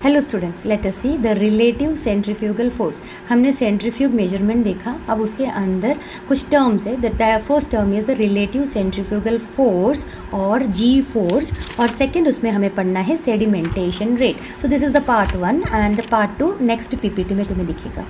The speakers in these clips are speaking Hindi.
Hello students, let us see the relative centrifugal force. हमने सेंट्रीफ्यूग मेजरमेंट देखा, अब उसके अंदर कुछ टर्म्स है। The first term is the relative centrifugal force और जी फोर्स, और सेकंड उसमें हमें पढ़ना है sedimentation rate. So this is the part 1 and part 2 next PPT में तुम्हें दिखेगा।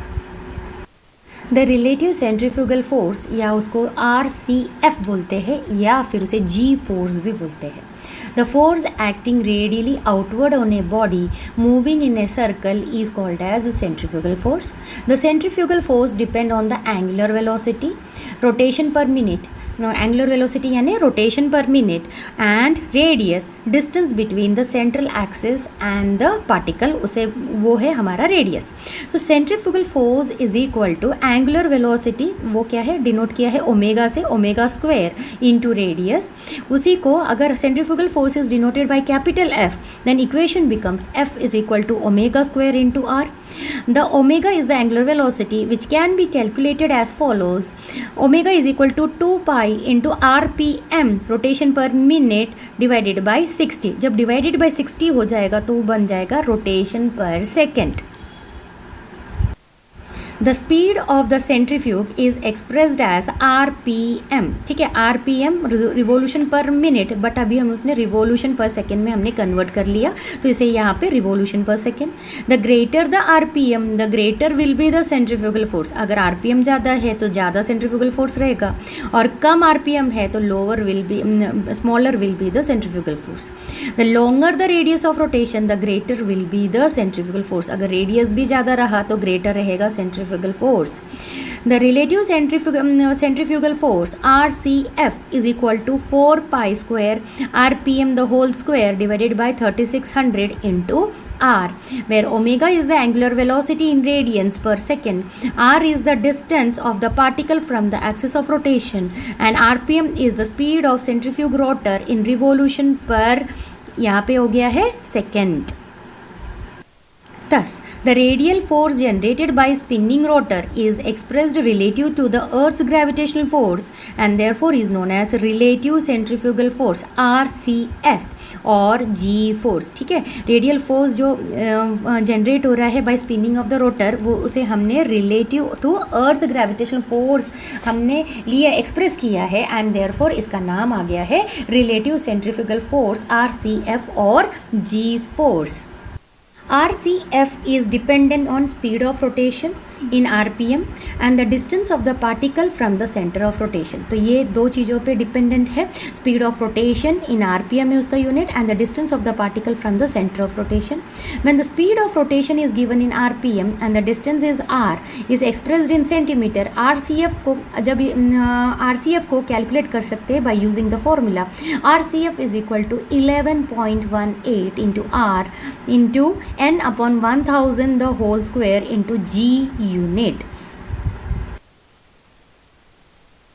द रिलेटिव सेंट्रीफ्यूगल फोर्स या उसको RCF बोलते हैं या फिर उसे जी फोर्स भी बोलते हैं। The force acting radially outward on a body moving in a circle is called as the centrifugal force. The centrifugal force depend on the angular velocity, rotation per minute. Now, angular velocity यानी rotation per minute and radius, distance between the central axis and the particle, उसे वो है हमारा radius. तो centrifugal force is equal to angular velocity, वो क्या है, डिनोट किया है ओमेगा से, ओमेगा स्क्वायर इंटू रेडियस। उसी को अगर centrifugal force is denoted by capital F, then equation becomes F is equal to omega square into R. The omega is the angular velocity which can be calculated as follows. Omega is equal to 2 pi into RPM, rotation per minute, divided by 60. जब divided by 60 हो जाएगा तो बन जाएगा rotation per second. The speed of the centrifuge is expressed as RPM. ठीक है, RPM revolution per minute, but अभी हम उसने रिवोल्यूशन पर सेकेंड में हमने कन्वर्ट कर लिया, तो इसे यहाँ पे revolution per second. The greater the RPM, the greater will be the centrifugal force. अगर RPM ज़्यादा है तो ज़्यादा सेंट्रीफ्यूगल फोर्स रहेगा, और कम RPM है तो lower will be, smaller will be the centrifugal force. The longer the radius of rotation, the greater will be the centrifugal force. अगर रेडियस भी ज़्यादा रहा तो ग्रेटर रहेगा centrifugal force. The relative centrifugal force RCF is equal to 4 pi square RPM the whole square divided by 3600 into R, where omega is the angular velocity in radians per second, R is the distance of the particle from the axis of rotation, and RPM is the speed of centrifuge rotor in revolution per, यहाँ पे हो गया है second. Thus, the radial force generated by spinning rotor is expressed relative to the Earth's gravitational force and therefore is known as relative centrifugal force RCF और G force. ठीक है, रेडियल फोर्स जो जनरेट हो रहा है by spinning of the rotor, वो उसे हमने relative to earth gravitational force हमने लिए एक्सप्रेस किया है, एंड देयरफॉर इसका नाम आ गया है रिलेटिव सेंट्रीफ्यूगल फोर्स RCF और G force. RCF is dependent on speed of rotation in RPM and the distance of the particle from the center of rotation. तो ये दो चीज़ों पे डिपेंडेंट है. Speed of rotation in RPM है उसका unit, and the distance of the particle from the centre of rotation. When the speed of rotation is given in RPM and the distance is R is expressed in centimetre. RCF को कैलकुलेट कर सकते हैं by using the formula RCF is equal to 11.18 into R into N upon 1000 the whole square into G unit.